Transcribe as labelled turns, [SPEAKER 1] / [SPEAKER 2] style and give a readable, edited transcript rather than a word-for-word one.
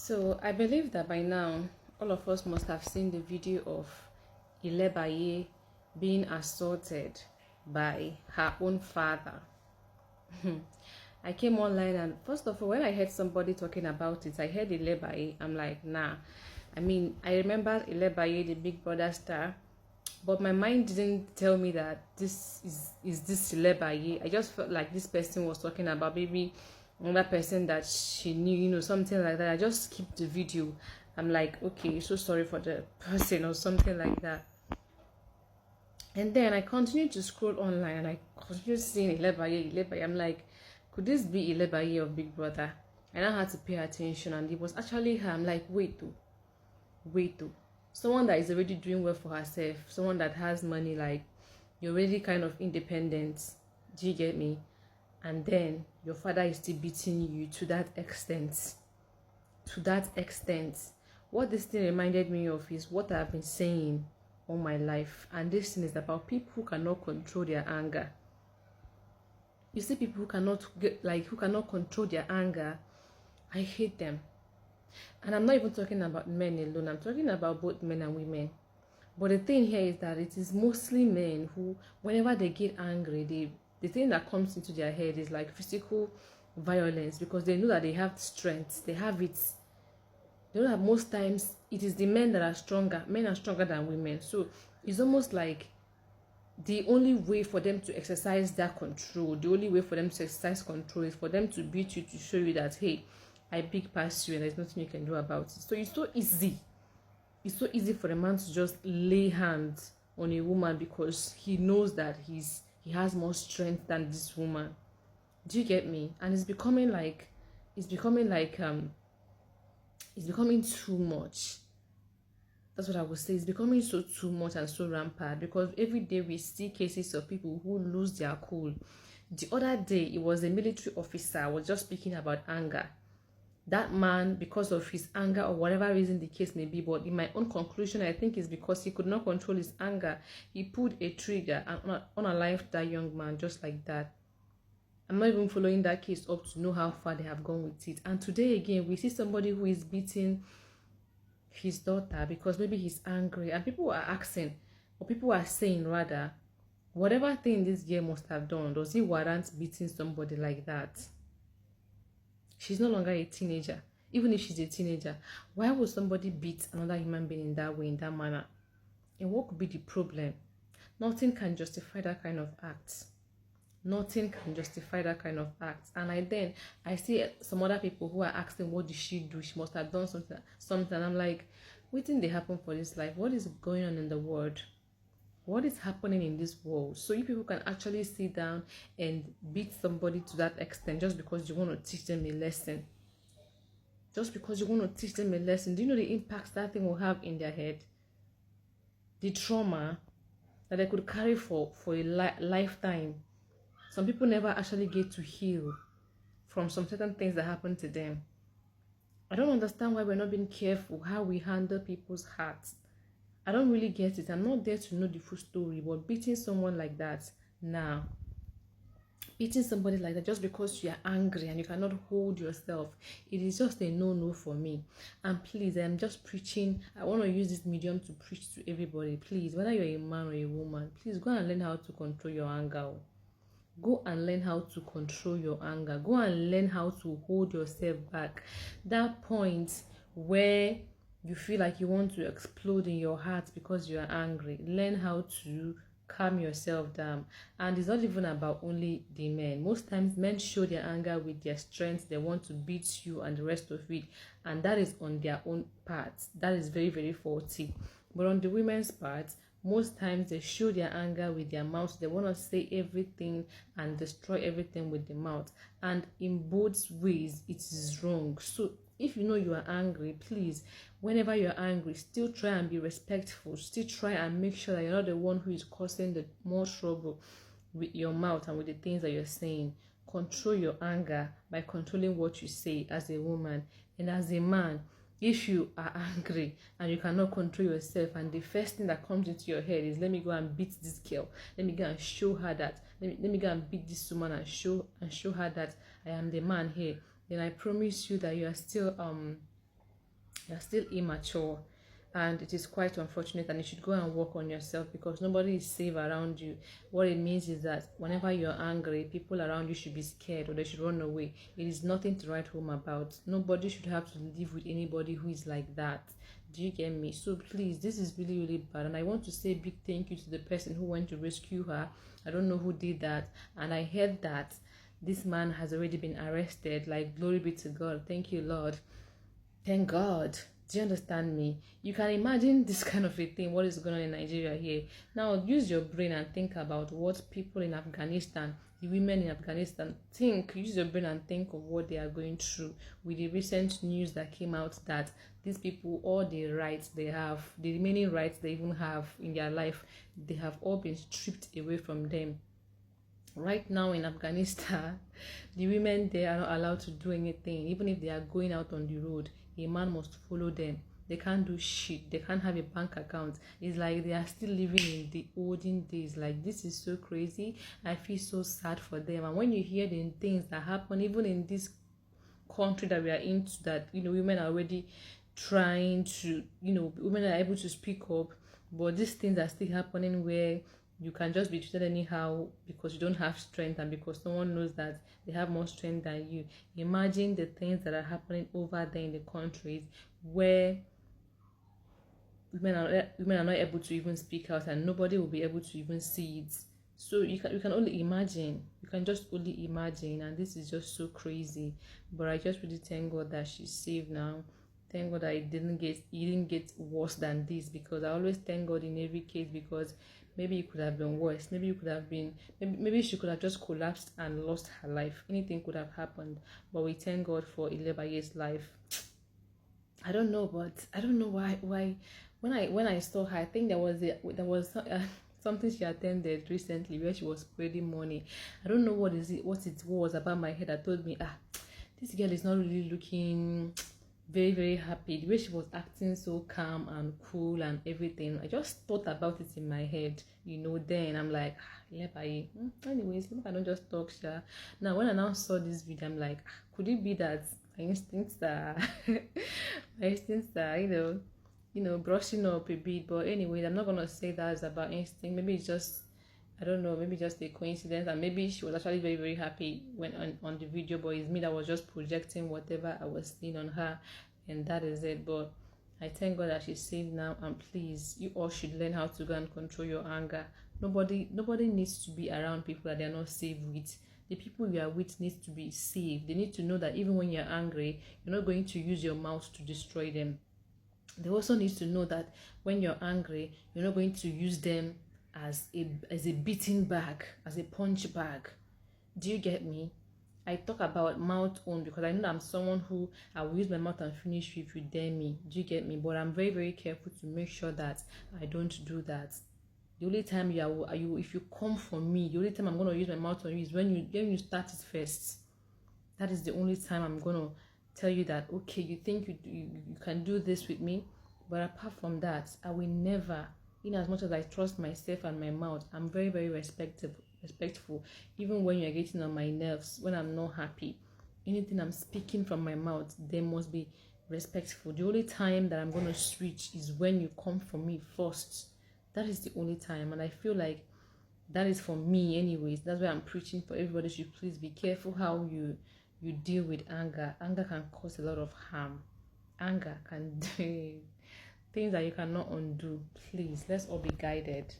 [SPEAKER 1] So I believe that by now all of us must have seen the video of Ilebaye being assaulted by her own father. I came online and first of all, when I heard somebody talking about it, I heard Ilebaye. I'm like, nah. I mean, I remember Ilebaye, the Big Brother star, but my mind didn't tell me that this is this Ilebaye. I just felt like this person was talking about maybe another person that she knew, something like that. I just skipped the video. I'm like, okay, so sorry for the person or something like that. And then I continued to scroll online and I continued seeing Ilebaye. I'm like, could this be Ilebaye of Big Brother? And I had to pay attention, and it was actually her. I'm like, wait though. Someone that is already doing well for herself, someone that has money, like you're already kind of independent. Do you get me? And then your father is still beating you to that extent. What this thing reminded me of is what I've been saying all my life, and this thing is about people who cannot control their anger. You see, people who cannot control their anger, I hate them. And I'm not even talking about men alone, I'm talking about both men and women. But the thing here is that it is mostly men who, whenever they get angry, the thing that comes into their head is like physical violence, because they know that they have strength, they have it. They know that most times it is the men that are stronger. Men are stronger than women. So it's almost like the only way for them to exercise that control, the only way for them to exercise control is for them to beat you, to show you that, hey, I big past you and there's nothing you can do about it. So it's so easy. It's so easy for a man to just lay hands on a woman because he knows that he has more strength than this woman. Do you get me? And it's becoming too much. That's what I would say. It's becoming too much and so rampant, because every day we see cases of people who lose their cool. The other day, it was a military officer. I was just speaking about anger. That man, because of his anger or whatever reason the case may be, but in my own conclusion, I think it's because he could not control his anger. He pulled a trigger and unalived that young man just like that. I'm not even following that case up to know how far they have gone with it. And today again, we see somebody who is beating his daughter because maybe he's angry, and people are asking, or people are saying rather, whatever thing this girl must have done, does he warrant beating somebody like that? She's no longer a teenager. Even if she's a teenager, why would somebody beat another human being in that way, in that manner? And what could be the problem? Nothing can justify that kind of act. Nothing can justify that kind of act. And I see some other people who are asking, what did she do? She must have done something. I'm like, what did they happen for this life? What is going on in the world? What is happening in this world? So you people can actually sit down and beat somebody to that extent just because you want to teach them a lesson. Just because you want to teach them a lesson. Do you know the impact that thing will have in their head? The trauma that they could carry for a lifetime. Some people never actually get to heal from some certain things that happen to them. I don't understand why we're not being careful how we handle people's hearts. I don't really get it. I'm not there to know the full story, but beating someone like that now, beating somebody like that just because you are angry and you cannot hold yourself, it is just a no for me. And please, I'm just preaching. I want to use this medium to preach to everybody. Please, whether you're a man or a woman, please go and learn how to control your anger. Go and learn how to control your anger. Go and learn how to hold yourself back. That point where you feel like you want to explode in your heart because you are angry, learn how to calm yourself down. And it's not even about only the men. Most times men show their anger with their strength. They want to beat you and the rest of it, and that is on their own part. That is very, very faulty. But on the women's part, most times they show their anger with their mouth. They want to say everything and destroy everything with the mouth, and in both ways it is wrong. So if you know you are angry, please, whenever you're angry, still try and be respectful. Still try and make sure that you're not the one who is causing the more trouble with your mouth and with the things that you're saying. Control your anger by controlling what you say as a woman. And as a man, if you are angry and you cannot control yourself, and the first thing that comes into your head is, let me go and beat this girl, let me go and show her that, let me go and beat this woman and show her that I am the man here, then I promise you that you are still You're still immature, and it is quite unfortunate, and you should go and work on yourself, because nobody is safe around you. What it means is that whenever you're angry, people around you should be scared or they should run away. It is nothing to write home about. Nobody should have to live with anybody who is like that. Do you get me? So please, this is really really bad, and I want to say a big thank you to the person who went to rescue her. I don't know who did that, and I heard that this man has already been arrested. Like, glory be to God. Thank you, Lord. Thank God. Do you understand me? You can imagine this kind of a thing, what is going on in Nigeria here. Now, use your brain and think about what people in Afghanistan, the women in Afghanistan, think. Use your brain and think of what they are going through with the recent news that came out that these people, all the rights they have, the remaining rights they even have in their life, they have all been stripped away from them. Right now in Afghanistan, the women they are not allowed to do anything. Even if they are going out on the road, a man must follow them. They can't do shit. They can't have a bank account. It's like they are still living in the olden days. Like, this is so crazy. I feel so sad for them. And when you hear the things that happen, even in this country that we are into, that women are already trying to, women are able to speak up, but these things are still happening where you can just be treated anyhow because you don't have strength, and because someone knows that they have more strength than you. Imagine the things that are happening over there in the countries where women are not able to even speak out, and nobody will be able to even see it. So you can only imagine. You can just only imagine, and this is just so crazy. But I just really thank God that she's safe now. Thank God that it didn't get worse than this, because I always thank God in every case, because maybe it could have been worse. Maybe it could have been maybe she could have just collapsed and lost her life. Anything could have happened. But we thank God for Ilebaye's life. I don't know, but I don't know why when I saw her, I think something she attended recently where she was spreading money. I don't know what it was about my head that told me, this girl is not really looking very very happy. The way she was acting so calm and cool and everything, I just thought about it in my head. Then I'm like, Ilebaye. Anyways, if I don't just talk, sha. Now when I now saw this video, I'm like, could it be that my instincts are my instincts are brushing up a bit? But anyways, I'm not gonna say that it's about instinct. Maybe it's just, I don't know, maybe just a coincidence, and maybe she was actually very very happy when on the video, but it's me that was just projecting whatever I was seeing on her, and that is it. But I thank God that she's safe now, and please, you all should learn how to go and control your anger. Nobody needs to be around people that they are not safe with. The people you are with needs to be safe. They need to know that even when you're angry, you're not going to use your mouth to destroy them. They also need to know that when you're angry, you're not going to use them as a beating bag, as a punch bag. Do you get me? I talk about mouth own because I know I'm someone who I will use my mouth and finish you if you dare me. Do you get me? But I'm very very careful to make sure that I don't do that. The only time if you come for me, the only time I'm gonna use my mouth on you is when you start it first. That is the only time I'm gonna tell you that, okay, you think you can do this with me, but apart from that, I will never. In as much as I trust myself and my mouth, I'm very very respectful. Even when you're getting on my nerves, when I'm not happy, anything I'm speaking from my mouth, they must be respectful. The only time that I'm gonna switch is when you come for me first. That is the only time, and I feel like that is for me anyways. That's why I'm preaching for everybody should please be careful how you deal with anger. Anger can cause a lot of harm. Anger can do things that you cannot undo. Please, let's all be guided.